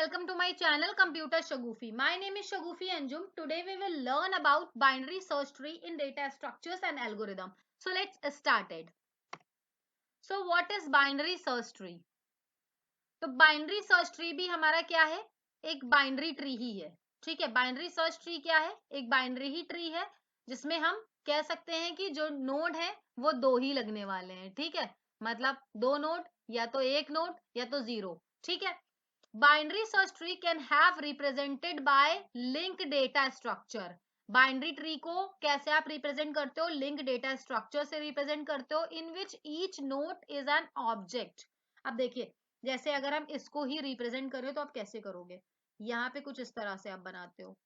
welcome to my channel Computer Shagufi. My name is Shagufi Anjum. Today we will learn about binary search tree in data structures and algorithm. So let's start it. So what is binary search tree? तो binary search tree भी हमारा क्या है, एक binary tree ही है. ठीक है, binary search tree क्या है, एक बाइनरी ही ट्री है जिसमें हम कह सकते हैं कि जो नोड है वो दो ही लगने वाले हैं. ठीक है, मतलब दो नोड, या तो एक नोड या तो जीरो. ठीक है, binary search tree can have represented by link data structure. Binary tree को कैसे आप रिप्रेजेंट करते हो, लिंक डेटा स्ट्रक्चर से रिप्रेजेंट करते हो, in which each node is an object. अब देखिए, जैसे अगर हम इसको ही रिप्रेजेंट करें तो आप कैसे करोगे, यहाँ पे कुछ इस तरह से आप बनाते हो.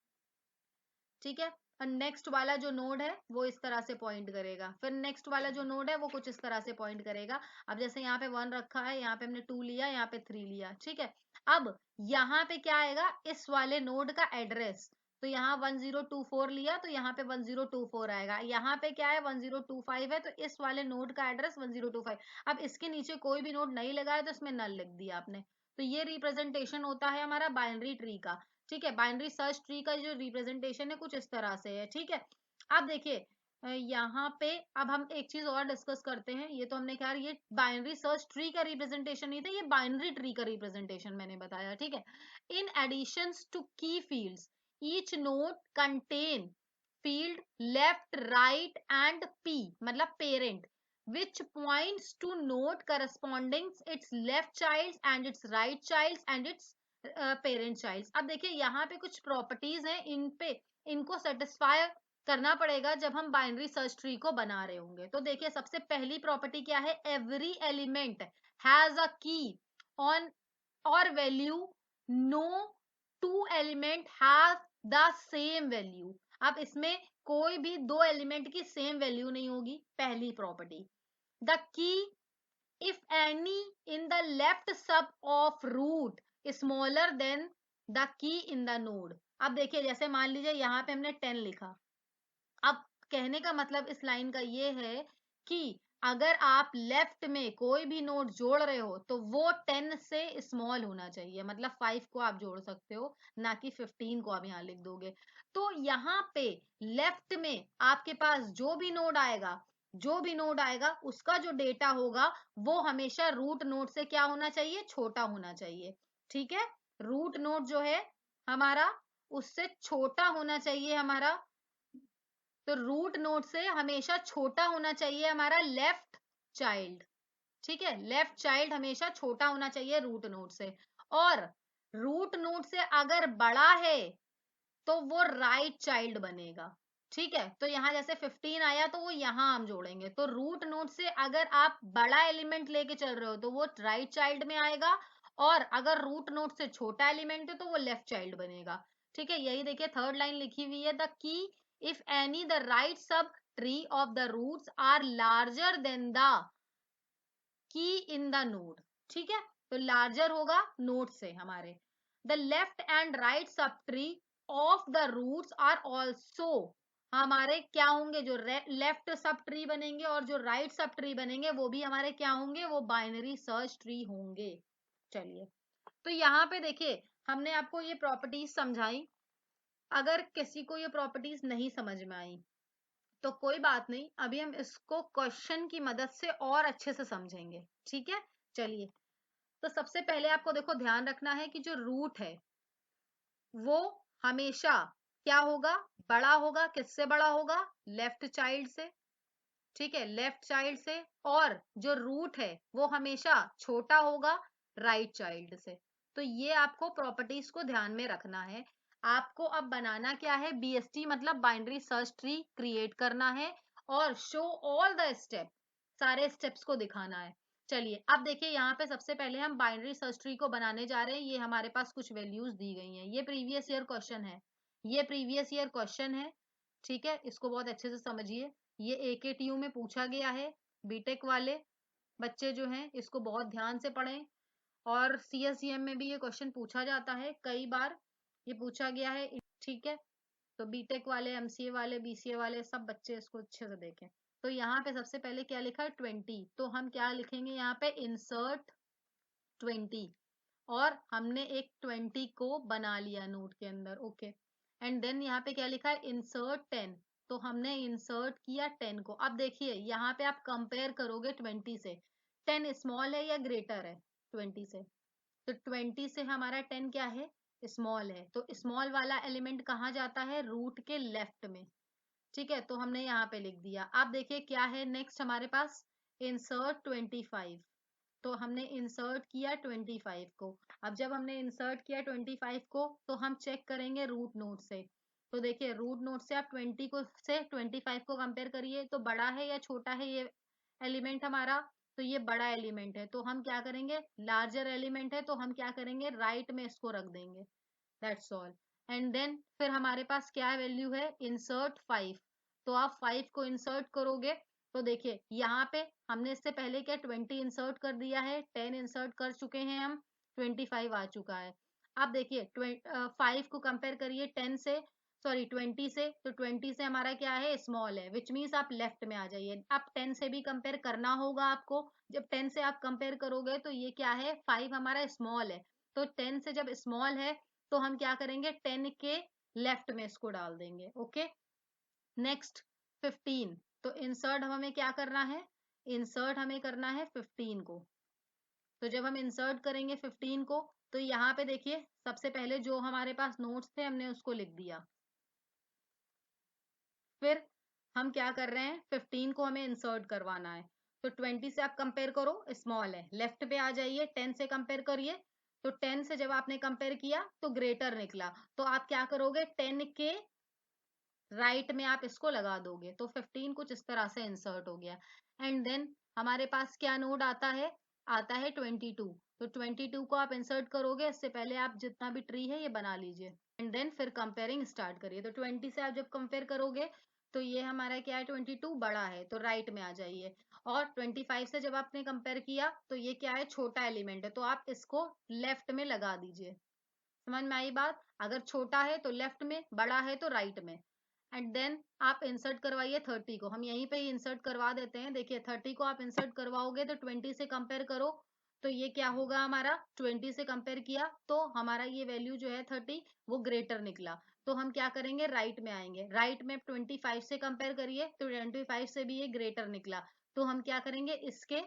ठीक है, और नेक्स्ट वाला जो नोड है वो इस तरह से पॉइंट करेगा, फिर नेक्स्ट वाला जो नोड है वो कुछ इस तरह से पॉइंट करेगा. अब जैसे यहाँ पे 1 रखा है, यहाँ पे हमने 2 लिया, यहाँ पे 3 लिया. ठीक है, अब यहाँ पे क्या आएगा, इस वाले नोड का एड्रेस. तो यहाँ 1024 लिया तो यहाँ पे 1024 आएगा. यहाँ पे क्या है, 1025 है, तो इस वाले नोड का एड्रेस 1025. अब इसके नीचे कोई भी नोड नहीं लगा है तो इसमें नल लिख दिया आपने. तो ये रिप्रेजेंटेशन होता है हमारा बाइनरी ट्री का. ठीक है, बाइनरी सर्च ट्री का जो रिप्रेजेंटेशन है कुछ इस तरह से है. ठीक है, अब देखिए यहाँ पे अब हम एक चीज और डिस्कस करते हैं. ये तो हमने कहा ये बाइनरी सर्च ट्री का रिप्रेजेंटेशन नहीं था, ये बाइनरी ट्री का रिप्रेजेंटेशन मैंने बताया. ठीक है, इन एडिशन टू की fields each node contain field left right and P, मतलब parent, which points to node corresponding its left child and its right child and its parent child. अब देखिए यहाँ पे कुछ प्रॉपर्टीज हैं, इन पे इनको सेटिस्फाई करना पड़ेगा जब हम बाइनरी सर्च ट्री को बना रहे होंगे. तो देखिए सबसे पहली प्रॉपर्टी क्या है, every element has a key on और value, no two element have the same value. अब इसमें कोई भी दो एलिमेंट की सेम वैल्यू नहीं होगी, पहली property. The key if any in the left sub of root smaller than the key in the node. अब देखिए जैसे मान लीजिए यहाँ पे हमने 10 लिखा. अब कहने का मतलब इस लाइन का ये है कि अगर आप लेफ्ट में कोई भी नोड जोड़ रहे हो तो वो 10 से स्मॉल होना चाहिए, मतलब 5 को आप जोड़ सकते हो, ना कि 15 को आप यहाँ लिख दोगे. तो यहाँ पे लेफ्ट में आपके पास जो भी नोड आएगा उसका जो डेटा होगा वो हमेशा रूट नोड से क्या होना चाहिए, छोटा होना चाहिए. ठीक है, रूट नोड जो है हमारा उससे छोटा होना चाहिए हमारा. तो रूट नोड से हमेशा छोटा होना चाहिए हमारा लेफ्ट चाइल्ड. ठीक है, लेफ्ट चाइल्ड हमेशा छोटा होना चाहिए रूट नोड से. और रूट नोड से अगर बड़ा है तो वो राइट चाइल्ड बनेगा. ठीक है, तो यहाँ जैसे 15 आया तो वो यहाँ हम जोड़ेंगे. तो रूट नोड से अगर आप बड़ा एलिमेंट लेके चल रहे हो तो वो राइट चाइल्ड में आएगा, और अगर रूट नोड से छोटा एलिमेंट है तो वो लेफ्ट चाइल्ड बनेगा. ठीक है, यही देखिए थर्ड लाइन लिखी हुई है, the key if any the right sub tree of the roots are larger than the key in the node. ठीक है, तो लार्जर होगा नोड से हमारे. The left and right sub tree of the roots are also, हमारे क्या होंगे, जो लेफ्ट सब ट्री बनेंगे और जो राइट सब ट्री बनेंगे वो भी हमारे क्या होंगे, वो बाइनरी सर्च ट्री होंगे. चलिए, तो यहाँ पे देखिए हमने आपको ये प्रॉपर्टीज समझाई. अगर किसी को ये प्रॉपर्टीज नहीं समझ में आई तो कोई बात नहीं, अभी हम इसको क्वेश्चन की मदद से और अच्छे से समझेंगे. ठीक है, चलिए. तो सबसे पहले आपको देखो ध्यान रखना है कि जो रूट है वो हमेशा क्या होगा, बड़ा होगा. किससे बड़ा होगा, लेफ्ट चाइल्ड से. ठीक है, लेफ्ट चाइल्ड से. और जो रूट है वो हमेशा छोटा होगा राइट चाइल्ड से. तो ये आपको प्रॉपर्टीज को ध्यान में रखना है. आपको अब बनाना क्या है, बीएसटी मतलब बाइनरी सर्च ट्री क्रिएट करना है और शो ऑल द स्टेप, सारे स्टेप्स को दिखाना है. चलिए, अब देखिए यहाँ पे सबसे पहले हम बाइनरी सर्च ट्री को बनाने जा रहे हैं. ये हमारे पास कुछ वैल्यूज दी गई हैं, ये प्रीवियस ईयर क्वेश्चन है, ये प्रीवियस ईयर क्वेश्चन है. ठीक है, इसको बहुत अच्छे से समझिए. ये AKTU में पूछा गया है. बीटेक वाले बच्चे जो हैं इसको बहुत ध्यान से पढ़ें. और CSEM में भी ये क्वेश्चन पूछा जाता है, कई बार ये पूछा गया है. ठीक है, तो बीटेक वाले, MCA वाले, BCA वाले सब बच्चे इसको अच्छे से देखें. तो यहाँ पे सबसे पहले क्या लिखा है, 20. तो हम क्या लिखेंगे यहाँ पे, इंसर्ट 20. और हमने एक 20 को बना लिया नोट के अंदर, ओके। एंड देन यहाँ पे क्या लिखा है, इंसर्ट 10, तो हमने इंसर्ट किया 10 को। अब देखिए यहाँ पे आप कंपेयर करोगे 20 से, 10 स्मॉल है या ग्रेटर है 20 से? तो 20 से हमारा 10 क्या है, स्मॉल है, तो स्मॉल वाला एलिमेंट कहाँ जाता है, रूट के लेफ्ट में, ठीक है। तो हमने यहाँ पे लिख दिया। अब देखिए क्या है नेक्स्ट हमारे पास, इंसर्ट 25, तो हमने इंसर्ट किया 25 को। अब जब हमने इंसर्ट किया 25 को, तो हम चेक करेंगे रूट नोड से। तो देखिए रूट नोड से आप 20 को से 25 को कंपेयर करिए, तो बड़ा है या छोटा है ये एलिमेंट हमारा, तो ये बड़ा एलिमेंट है, तो हम क्या करेंगे, लार्जर एलिमेंट है, तो हम क्या करेंगे, राइट में इसको रख देंगे, दैट्स ऑल। एंड देन फिर हमारे पास क्या वैल्यू है, इंसर्ट 5, तो आप 5 को इंसर्ट करोगे, तो देखिए यहाँ पे हमने इससे पहले क्या 20 इंसर्ट कर दिया है, 10 इंसर्ट कर चुके हैं हम, 25 आ चुका है। अब देखिए 5 को कंपेयर करिए 10 से, सॉरी 20 से, तो 20 से हमारा क्या है, स्मॉल है, विच मीन्स आप लेफ्ट में आ जाइए। अब 10 से भी कंपेयर करना होगा आपको, जब 10 से आप कंपेयर करोगे तो ये क्या है, 5 हमारा स्मॉल है, तो 10 से जब स्मॉल है तो हम क्या करेंगे, 10 के लेफ्ट में इसको डाल देंगे, ओके। नेक्स्ट 15, तो इंसर्ट हमें क्या करना है, इंसर्ट हमें करना है 15 को। तो जब हम इंसर्ट करेंगे 15 को, तो यहाँ पे देखिए सबसे पहले जो हमारे पास नोट्स थे हमने उसको लिख दिया। फिर हम क्या कर रहे हैं, 15 को हमें इंसर्ट करवाना है, तो 20 से आप कंपेयर करो, स्मॉल है, लेफ्ट पे आ जाइए, 10 से कंपेयर करिए, तो 10 से जब आपने कंपेयर किया तो ग्रेटर निकला, तो आप क्या करोगे, 10 के राइट में आप इसको लगा दोगे, तो 15 कुछ इस तरह से इंसर्ट हो गया। एंड देन हमारे पास क्या नोड आता है, आता है 22, तो 22 को आप इंसर्ट करोगे, इससे पहले आप जितना भी ट्री है ये बना लीजिए, एंड देन फिर कंपेयरिंग स्टार्ट करिए। तो 20 से आप जब कंपेयर करोगे तो ये हमारा क्या है, 22 बड़ा है, तो राइट में आ जाइए। और 25 से जब आपने कंपेयर किया तो ये क्या है, छोटा एलिमेंट है, तो आप इसको लेफ्ट में लगा दीजिए। समझ में आई बात, अगर छोटा है तो लेफ्ट में, बड़ा है तो राइट में। एंड देन आप इंसर्ट करवाइए 30 को, हम यहीं पे ही इंसर्ट करवा देते हैं। देखिए 30 को आप इंसर्ट करवाओगे तो 20 से कंपेयर करो, तो ये क्या होगा हमारा, 20 से कंपेयर किया तो हमारा ये वैल्यू जो है 30 वो ग्रेटर निकला, तो हम क्या करेंगे, राइट में आएंगे, राइट में 25 से कंपेयर करिए तो 25 से भी ये ग्रेटर निकला, तो हम क्या करेंगे, इसके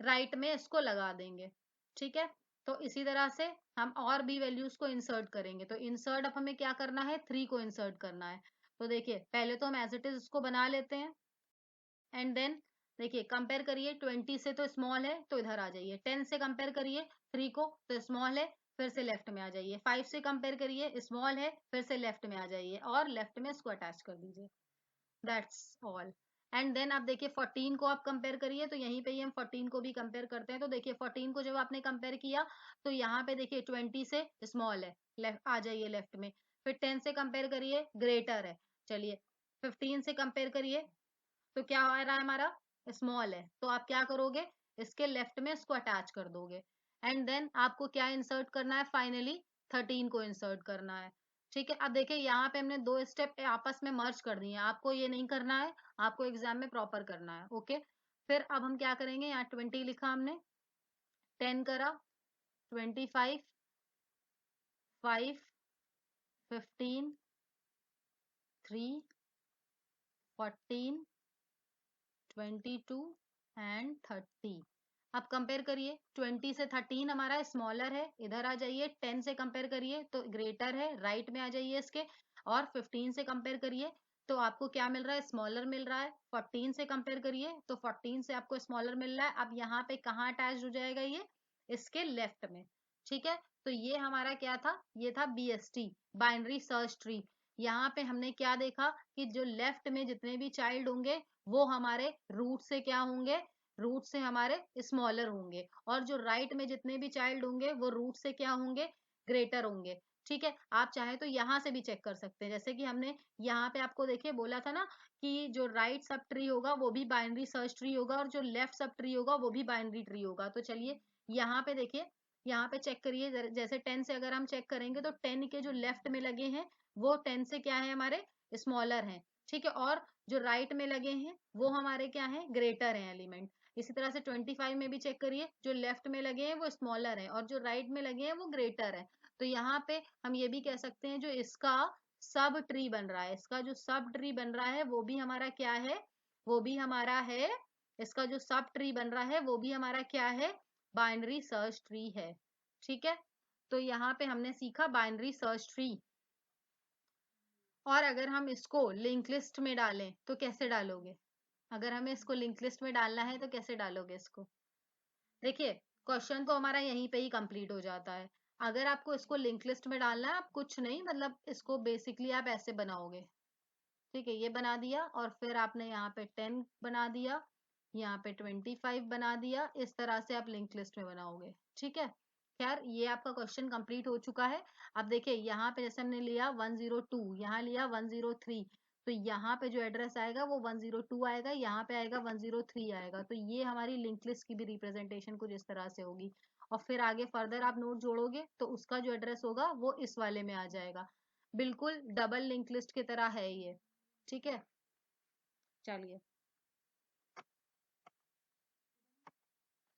राइट में इसको लगा देंगे, ठीक है। तो इसी तरह से हम और भी वैल्यूज को इंसर्ट करेंगे। तो इंसर्ट अब हमें क्या करना है, 3 को इंसर्ट करना है। तो देखिए पहले तो हम एज इट इज इसको बना लेते हैं, एंड देन देखिए कंपेयर करिए, 20 से तो स्मॉल है तो इधर आ जाइए, 10 से कंपेयर करिए 3 को, तो स्मॉल है, फिर से लेफ्ट में आ जाइए, 5 से कंपेयर करिए, स्मॉल है, फिर से लेफ्ट में आ जाइए और लेफ्ट में इसको अटैच कर दीजिए, दैट्स ऑल। एंड देन आप देखिए 14 को आप कंपेयर करिए, तो यहीं पे ही हम 14 को भी कंपेयर करते हैं। तो देखिए 14 को जब आपने कंपेयर किया तो यहाँ पे देखिए 20 से स्मॉल है, लेफ्ट आ जाइए, लेफ्ट में। फिर 10 से कंपेयर करिए, ग्रेटर है, चलिए 15 से कंपेयर करिए, तो क्या आ रहा है हमारा, स्मॉल है, तो आप क्या करोगे, इसके लेफ्ट में इसको अटैच कर दोगे। एंड देन आपको क्या इंसर्ट करना है, फाइनली 13 को इंसर्ट करना है, ठीक है। अब देखिए यहाँ पे हमने दो स्टेप आपस में मर्ज कर दिए हैं, आपको ये नहीं करना है, आपको एग्जाम में प्रॉपर करना है, ओके। फिर अब हम क्या करेंगे, यहाँ 20 लिखा हमने, 10 करा, 25, 5, 15, 3, 14, 22 एंड 30। अब कंपेयर करिए, 20 से 13 हमारा स्मॉलर है, इधर आ जाइए, 10 से कंपेयर करिए तो ग्रेटर है, राइट में आ जाइए इसके, और 15 से कंपेयर करिए तो आपको क्या मिल रहा है, स्मॉलर मिल रहा है। 14 से कंपेयर करिए तो 14 से आपको स्मॉलर मिल रहा है। अब यहाँ पे कहाँ अटैच हो जाएगा ये, इसके लेफ्ट में, ठीक है। तो ये हमारा क्या था, ये था BST, बाइनरी सर्च ट्री। यहाँ पे हमने क्या देखा कि जो लेफ्ट में जितने भी चाइल्ड होंगे वो हमारे रूट से क्या होंगे, रूट से हमारे स्मॉलर होंगे, और जो राइट में जितने भी चाइल्ड होंगे वो रूट से क्या होंगे, ग्रेटर होंगे, ठीक है। आप चाहे तो यहाँ से भी चेक कर सकते हैं, जैसे कि हमने यहाँ पे आपको देखिए बोला था ना कि जो राइट सब ट्री होगा वो भी बाइनरी सर्च ट्री होगा, और जो लेफ्ट सब ट्री होगा वो भी बाइनरी ट्री होगा। तो चलिए यहाँ पे देखिए, यहाँ पे चेक करिए, जैसे 10 से अगर हम चेक करेंगे तो 10 के जो लेफ्ट में लगे हैं वो 10 से क्या है, हमारे स्मॉलर हैं, ठीक है। और जो राइट में लगे हैं वो हमारे क्या है, ग्रेटर है एलिमेंट। इसी तरह से 25 में भी चेक करिए, जो लेफ्ट में लगे हैं वो स्मॉलर है और जो राइट में लगे हैं वो ग्रेटर है। तो यहाँ पे हम ये भी कह सकते हैं जो इसका सब ट्री बन रहा है, इसका जो सब ट्री बन रहा है वो भी हमारा क्या है, वो भी हमारा है, इसका जो सब ट्री बन रहा है वो भी हमारा क्या है, बाइनरी सर्च ट्री है। ठीक है, तो यहाँ पे हमने सीखा बाइनरी सर्च ट्री। और अगर हम इसको लिंक लिस्ट में डालें तो कैसे डालोगे, अगर हमें इसको लिंक लिस्ट में डालना है तो कैसे डालोगे इसको। देखिए क्वेश्चन तो हमारा यहीं पे ही कंप्लीट हो जाता है। अगर आपको इसको लिंक लिस्ट में डालना है, आप कुछ नहीं, मतलब इसको बेसिकली आप ऐसे बनाओगे। ठीक है, ये बना दिया और फिर आपने यहाँ पे 10 बना दिया, यहाँ पे 25 बना दिया, इस तरह से आप लिंक लिस्ट में बनाओगे। ठीक है, खैर ये आपका क्वेश्चन कंप्लीट हो चुका है। अब देखिए यहाँ पे जैसे हमने लिया 102, यहाँ लिया 103, तो यहाँ पे जो एड्रेस आएगा वो 102 आएगा, यहाँ पे आएगा 103 आएगा। तो ये हमारी लिंक लिस्ट की भी रिप्रेजेंटेशन कुछ इस तरह से होगी। और फिर आगे फर्दर आप नोट जोड़ोगे तो उसका जो एड्रेस होगा वो इस वाले में आ जाएगा। बिल्कुल डबल लिंक लिस्ट की तरह है ये। ठीक है, चलिए।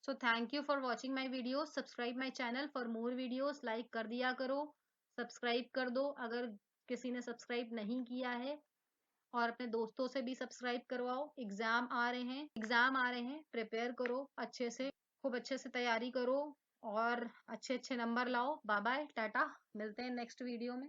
So thank you for watching my video, subscribe my channel for more videos, like कर दिया करो, सब्सक्राइब कर दो अगर किसी ने सब्सक्राइब नहीं किया है, और अपने दोस्तों से भी सब्सक्राइब करवाओ। एग्जाम आ रहे हैं, प्रिपेयर करो अच्छे से, खूब अच्छे से तैयारी करो और अच्छे अच्छे नंबर लाओ। बाय बाय, टाटा, मिलते हैं नेक्स्ट वीडियो में।